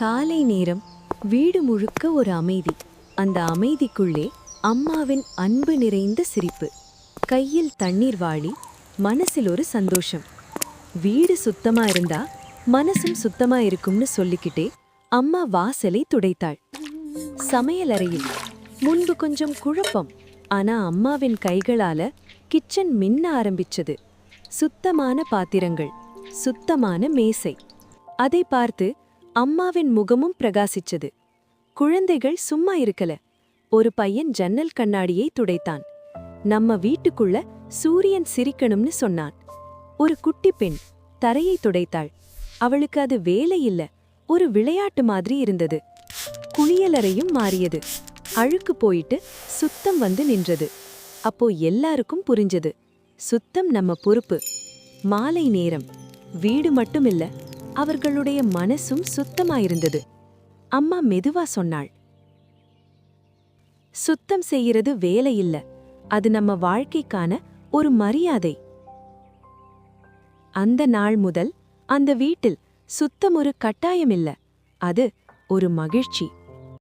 காலை நேரம். வீடு முழுக்க ஒரு அமைதி. அந்த அமைதிக்குள்ளே அம்மாவின் அன்பு நிறைந்த சிரிப்பு. கையில் தண்ணீர் வாளி, மனசில் ஒரு சந்தோஷம். வீடு சுத்தமா இருந்தா மனசும் சுத்தமா இருக்கும்னு சொல்லிக்கிட்டே அம்மா வாசலை துடைத்தாள். சமையலறையில் முன்பு கொஞ்சம் குழப்பம். ஆனா அம்மாவின் கைகளால கிச்சன் மின்ன ஆரம்பிச்சது. சுத்தமான பாத்திரங்கள், சுத்தமான மேசை. அதை பார்த்து அம்மாவின் முகமும் பிரகாசிச்சது. குழந்தைகள் சும்மா இருக்கல. ஒரு பையன் ஜன்னல் கண்ணாடியை துடைத்தான். நம்ம வீட்டுக்குள்ள சூரியன் சிரிக்கணும்னு சொன்னான். ஒரு குட்டி பெண் தரையை துடைத்தாள். அவளுக்கு அது வேலை இல்ல, ஒரு விளையாட்டு மாதிரி இருந்தது. குளியலறையும் மாறியது. அழுக்கு போயிட்டு சுத்தம் வந்து நின்றது. அப்போ எல்லாருக்கும் புரிஞ்சது, சுத்தம் நம்ம பொறுப்பு. மாலை நேரம். வீடு மட்டுமில்ல, அவர்களுடைய மனசும் சுத்தமாயிருந்தது. அம்மா மெதுவா சொன்னாள், சுத்தம் செய்யறது வேலை இல்ல, அது நம்ம வாழ்க்கைக்கான ஒரு மரியாதை. அந்த நாள் முதல் அந்த வீட்டில் சுத்தம் ஒரு கட்டாயம் இல்ல, அது ஒரு மகிழ்ச்சி.